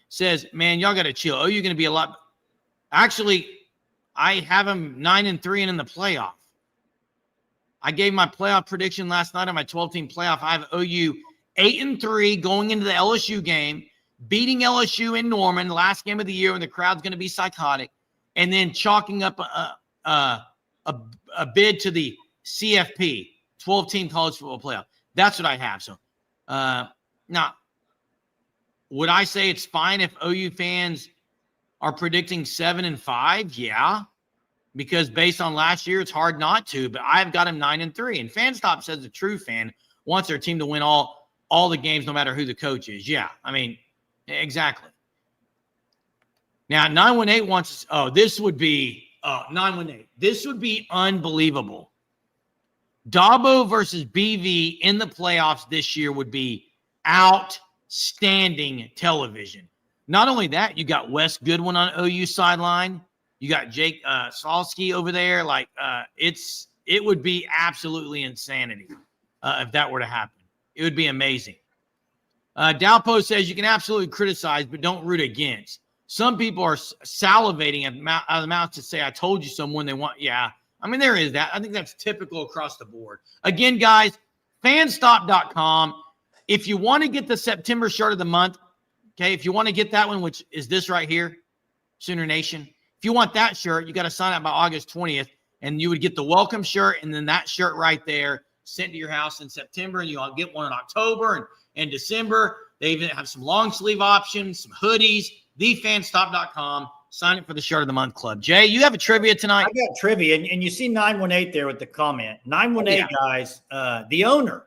says, man, y'all got to chill. OU going to be a lot. Actually, I have them 9-3 and in the playoff. I gave my playoff prediction last night on my 12-team playoff. I have OU 8-3 going into the LSU game, beating LSU in Norman, the last game of the year when the crowd's going to be psychotic, and then chalking up a bid to the CFP, 12-team college football playoff. That's what I have. So now, would I say it's fine if OU fans are predicting 7-5? Yeah, because based on last year, it's hard not to. But I've got them 9-3. And FanStop says the true fan wants their team to win all the games, no matter who the coach is. Yeah, I mean, exactly. Now 918 wants. Oh, this would be 918. This would be unbelievable. Dabo versus BV in the playoffs this year would be outstanding television. Not only that, you got Wes Goodwin on OU sideline. You got Jake Salsky over there. Like it would be absolutely insanity if that were to happen. It would be amazing. Dalpo says you can absolutely criticize, but don't root against. Some people are salivating out of the mouth to say, I told you so when they want. Yeah. I mean, there is that. I think that's typical across the board. Again, guys, fanstop.com. If you want to get the September shirt of the month, okay, if you want to get that one, which is this right here, Sooner Nation. If you want that shirt, you got to sign up by August 20th, and you would get the welcome shirt and then that shirt right there sent to your house in September, and you'll get one in October and December. They even have some long sleeve options, some hoodies, thefanstop.com. Sign up for the shirt of the month club. Jay, you have a trivia tonight? I got trivia, and you see 918 there with the comment. 918, guys, the owner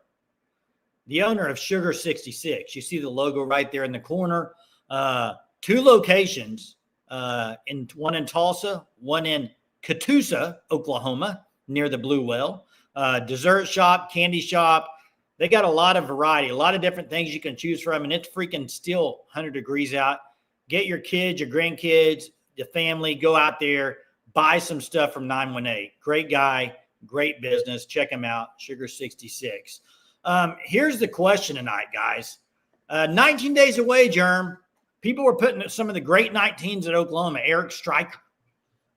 of Sugar 66. You see the logo right there in the corner. 2 locations, one in Tulsa, one in Catoosa, Oklahoma, near the Blue Well. Dessert shop, candy shop. They got a lot of variety, a lot of different things you can choose from, and it's freaking still 100 degrees out. Get your kids, your grandkids, the family, go out there, buy some stuff from 918. Great guy, great business. Check him out, Sugar 66. Here's the question tonight, guys. 19 days away, Germ. People were putting some of the great 19s at Oklahoma. Eric Stryker.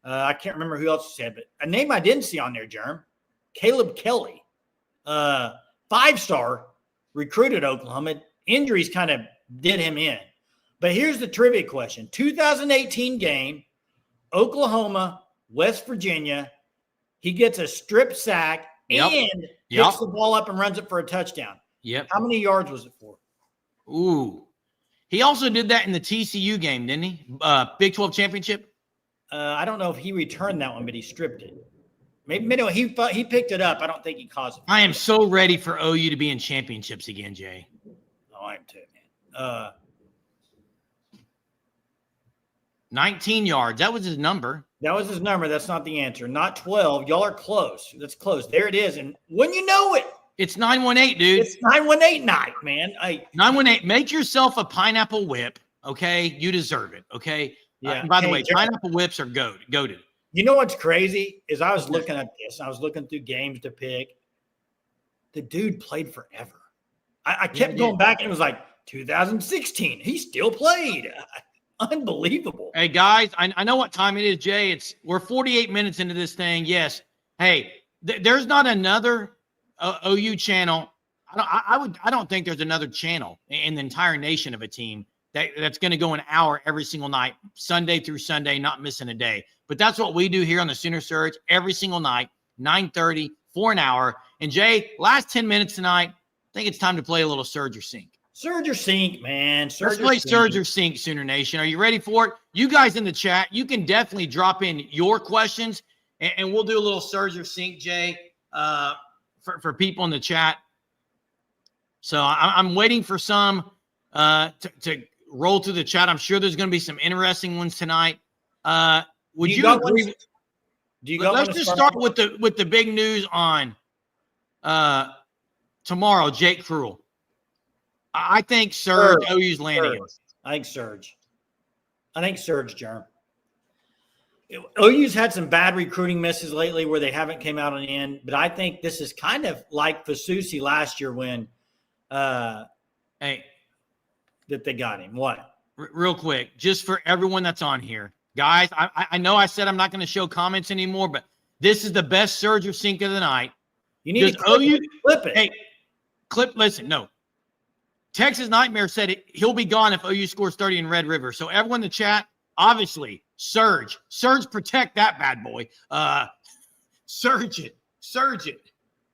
I can't remember who else said, but a name I didn't see on there, Germ. Caleb Kelly. 5-star, recruited Oklahoma. Injuries kind of did him in. But here's the trivia question. 2018 game, Oklahoma, West Virginia. He gets a strip sack and picks the ball up and runs it for a touchdown. Yep. How many yards was it for? Ooh. He also did that in the TCU game, didn't he? Big 12 championship? I don't know if he returned that one, but he stripped it. Maybe no, he picked it up. I don't think he caused it. I am so ready for OU to be in championships again, Jay. Oh, I am too, man. 19 yards. That was his number. That was his number. That's not the answer. Not 12. Y'all are close. That's close. There it is. And when you know it, it's 918, dude. It's 918 night, man. 918. Make yourself a pineapple whip, okay? You deserve it, okay? Yeah. By the way, pineapple whips are goated. You know what's crazy is I was looking at this. I was looking through games to pick. The dude played forever. I kept going back, and it was like 2016. He still played. Unbelievable. Hey, guys, I know what time it is, Jay. We're 48 minutes into this thing. Yes. Hey, there's not another OU channel. I don't think there's another channel in the entire nation of a team that's going to go an hour every single night, Sunday through Sunday, not missing a day. But that's what we do here on the Sooner Surge every single night, 9:30 for an hour. And Jay, last 10 minutes tonight, I think it's time to play a little Surge or Sink. Surge or Sink, man. Let's play Surge or Sink, Sooner Nation. Are you ready for it? You guys in the chat, you can definitely drop in your questions, and we'll do a little Surge or Sink, Jay, for people in the chat. So I'm waiting for some to roll through the chat. I'm sure there's going to be some interesting ones tonight. Would you agree? Let's just start with the big news on tomorrow. Jake Cruel. I think Surge OU's landing him. I think Surge, Jerm. OU's had some bad recruiting misses lately where they haven't came out on the end, but I think this is kind of like Fasusi last year when that they got him. What? Real quick, just for everyone that's on here. Guys, I know I said I'm not going to show comments anymore, but this is the best Surge or Sink of the night. You need to clip it. Hey, listen, no. Texas Nightmare said he'll be gone if OU scores 30 in Red River. So everyone in the chat, obviously, Surge, protect that bad boy. Surge it.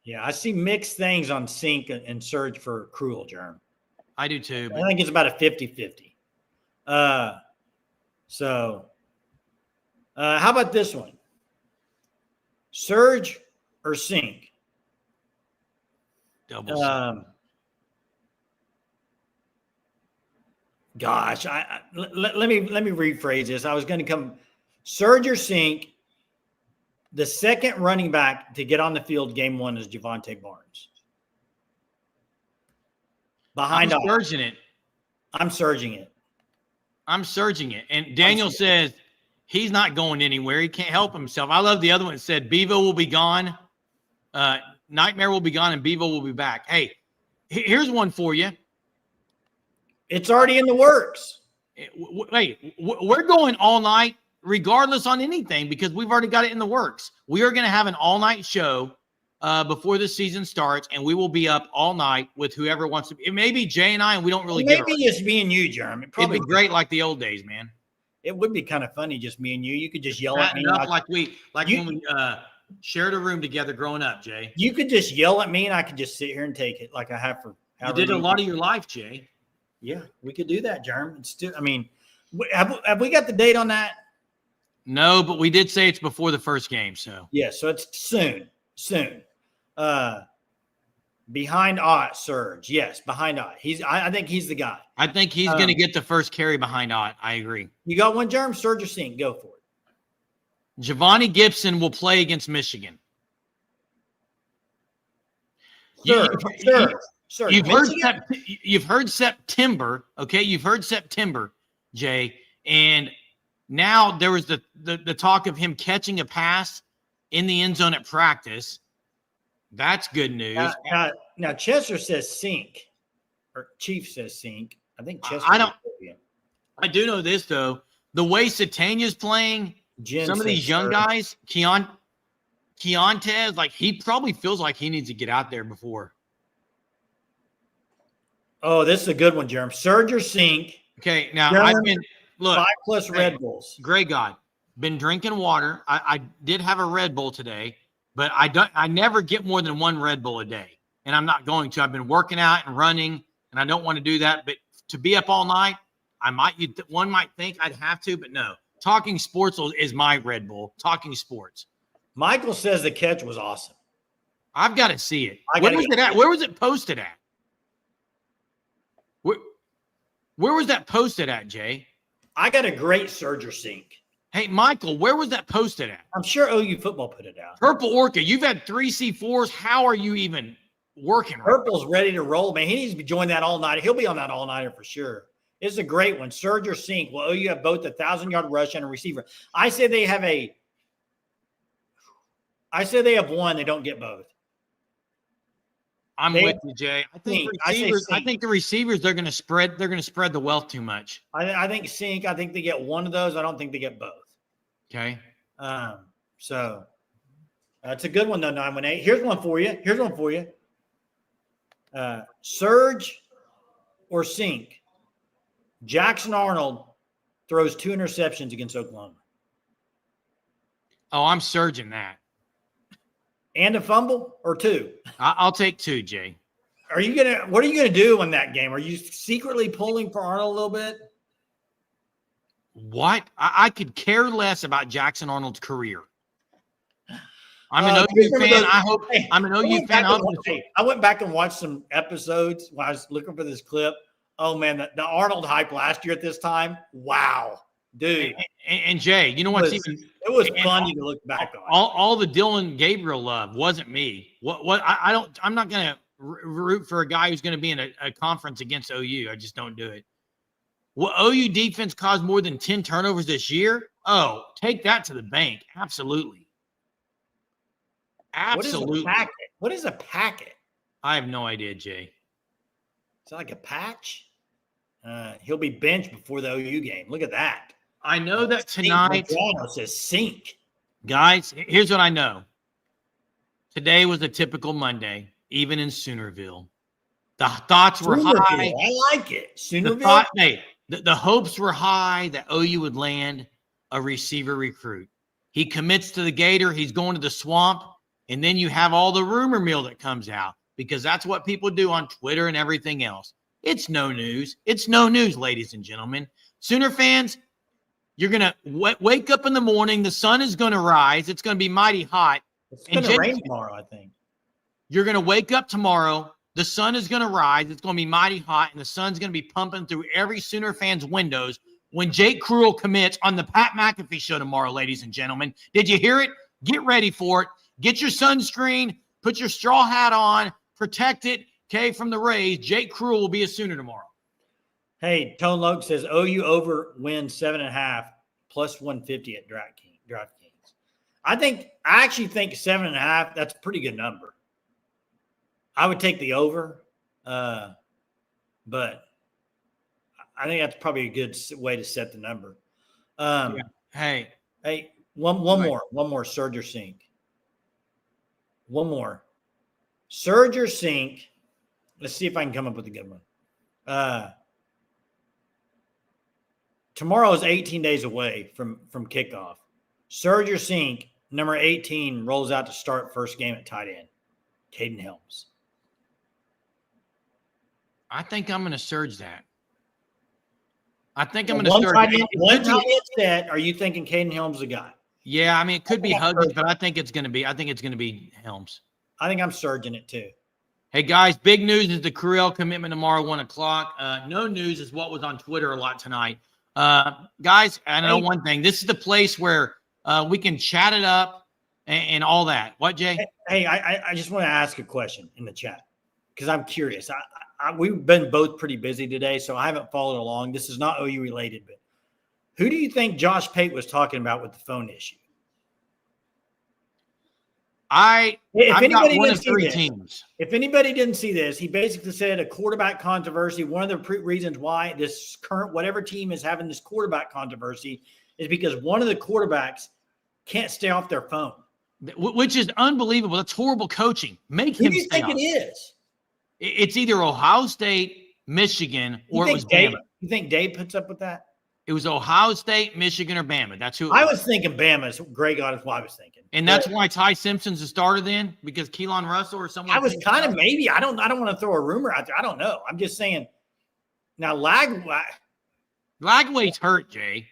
Yeah, I see mixed things on Sink and Surge for Cruel Germ. I do too. I think it's about a 50-50. How about this one? Surge or Sink? Double. Gosh, let me rephrase this. I was going to come Surge or Sink. The second running back to get on the field game 1 is Javonte Barnes. I'm surging it. I'm surging it. And Daniel says he's not going anywhere. He can't help himself. I love the other one. It said Bevo will be gone. Nightmare will be gone and Bevo will be back. Hey, here's one for you. It's already in the works. Hey, we're going all night regardless on anything because we've already got it in the works. We are going to have an all-night show before the season starts, and we will be up all night with whoever wants to. It may be Jay and I, and we don't really give a maybe just me and you, Jeremy. It'd be great like the old days, man. It would be kind of funny, just me and you. You could just yell at me. When we shared a room together growing up, Jay. You could just yell at me, and I could just sit here and take it like I have for. You did a lot of your life, Jay. Yeah, we could do that, Jeremy. Have we got the date on that? No, but we did say it's before the first game. So yeah, so it's soon. Behind Ott, Surge. Yes, behind Ott. I think he's the guy. I think he's going to get the first carry behind Ott. I agree. You got one, Jerm? Surge or Sink? Go for it. Giovanni Gibson will play against Michigan. Sir, you've heard September, okay? You've heard September, Jay, and now there was the talk of him catching a pass in the end zone at practice. That's good news. Now Chester says Sink, or Chief says Sink. I think Chester. I do know this though. The way Satanya's playing, some of these young guys, Keontez, like he probably feels like he needs to get out there before. Oh, this is a good one, Jerm. Surge or Sink? Okay, now Jerm, I've been 5+ Red Bulls. Great God, been drinking water. I did have a Red Bull today, but I never get more than 1 Red Bull a day, and I'm not going to. I've been working out and running, and I don't want to do that. But to be up all night, one might think I'd have to, but no. Talking Sports is my Red Bull. Talking Sports. Michael says the catch was awesome. I've got to see it. Where was it at? Where was it posted at? Where was that posted at, Jay? I got a great Surge or Sink. Hey, Michael, where was that posted at? I'm sure OU football put it out. Purple Orca, you've had 3 C4s. How are you even working? Purple's ready to roll, man. He needs to be joining that all night. He'll be on that all nighter for sure. It's a great one. Surge or Sink. Well, OU have both a 1,000-yard rush and a receiver. I say they have one. They don't get both. I'm with you, Jay. I think the receivers they're going to spread the wealth too much. I think Sink. I think they get one of those. I don't think they get both. Okay. So it's a good one though. 918. Here's one for you. Surge or Sink. Jackson Arnold throws 2 interceptions against Oklahoma. Oh, I'm surging that. And a fumble or 2? I'll take 2, Jay. What are you gonna do in that game? Are you secretly pulling for Arnold a little bit? What? I could care less about Jackson Arnold's career. I'm an OU fan. I'm an OU fan. I went back and watched some episodes when I was looking for this clip. Oh man, the Arnold hype last year at this time. Wow, dude. And Jay, you know what's it was funny to look back on. All the Dylan Gabriel love wasn't me. I'm not gonna root for a guy who's gonna be in a conference against OU. I just don't do it. Will OU defense cause more than 10 turnovers this year? Oh, take that to the bank. Absolutely. What is a packet? I have no idea, Jay. Is it like a patch? He'll be benched before the OU game. Look at that. I know that tonight says Sink. Guys, here's what I know. Today was a typical Monday, even in Soonerville. The thoughts were high. I like it. The hopes were high that OU would land a receiver recruit. He commits to the Gator. He's going to the Swamp. And then you have all the rumor mill that comes out because that's what people do on Twitter and everything else. It's no news. It's no news, ladies and gentlemen. Sooner fans, you're going to wake up in the morning. The sun is going to rise. It's going to be mighty hot. It's going to rain tomorrow, I think. You're going to wake up tomorrow. The sun is going to rise. It's going to be mighty hot, and the sun's going to be pumping through every Sooner fan's windows when Jake Cruel commits on the Pat McAfee show tomorrow, ladies and gentlemen. Did you hear it? Get ready for it. Get your sunscreen. Put your straw hat on. Protect it, okay, from the rays. Jake Cruel will be a Sooner tomorrow. Hey, Tone Loke says OU over wins 7.5 plus 150 at DraftKings. I actually think 7.5. That's a pretty good number. I would take the over, but I think that's probably a good way to set the number. Hey, one more. Surge or sink. One more. Surge or sink. Let's see if I can come up with a good one. Tomorrow is 18 days away from kickoff. Surge or sink. Number 18 rolls out to start first game at tight end. Caden Helms. I think I'm going to surge that. I think I'm going to surge one tight end set. Are you thinking Caden Helms the guy? Yeah, I mean, it could be Huggins, but I think it's going to be Helms. I think I'm surging it too. Hey, guys, big news is the Creel commitment tomorrow, 1 o'clock. No news is what was on Twitter a lot tonight. Guys, I know one thing. This is the place where we can chat it up and all that. What, Jay? Hey, I just want to ask a question in the chat because I'm curious. We've been both pretty busy today, so I haven't followed along. This is not OU related, but who do you think Josh Pate was talking about with the phone issue? If anybody didn't see this, he basically said a quarterback controversy. One of the reasons why this current whatever team is having this quarterback controversy is because one of the quarterbacks can't stay off their phone, which is unbelievable. That's horrible coaching. Who do you think it is? It's either Ohio State, Michigan, or it was Bama. You think Dave puts up with that? It was Ohio State, Michigan, or Bama. That's who. I was thinking Bama. Greg got is what I was thinking, and that's why Ty Simpson's the starter then because Keelan Russell or someone. I was kind of maybe. I don't want to throw a rumor out there. I don't know. I'm just saying. Now Lagway's hurt, Jay.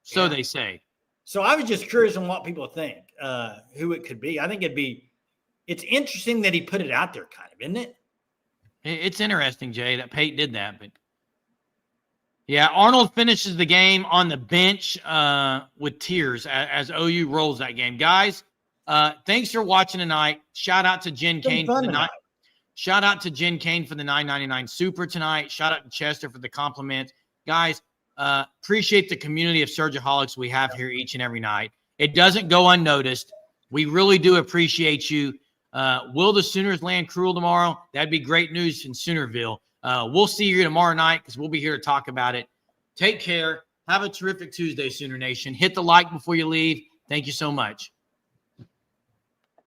So they say. So I was just curious on what people think, who it could be. I think it's interesting that he put it out there, kind of, isn't it? It's interesting, Jay, that Pate did that, but. Yeah, Arnold finishes the game on the bench with tears as OU rolls that game. Guys, thanks for watching tonight. Shout out to Jen Kane for the night. Shout out to Jen Kane for the $9.99 super tonight. Shout out to Chester for the compliment. Guys, appreciate the community of Surgeaholics we have here each and every night. It doesn't go unnoticed. We really do appreciate you. Will the Sooners land Cruel tomorrow? That'd be great news in Soonerville. We'll see you tomorrow night because we'll be here to talk about it. Take care. Have a terrific Tuesday, Sooner Nation. Hit the like before you leave. Thank you so much.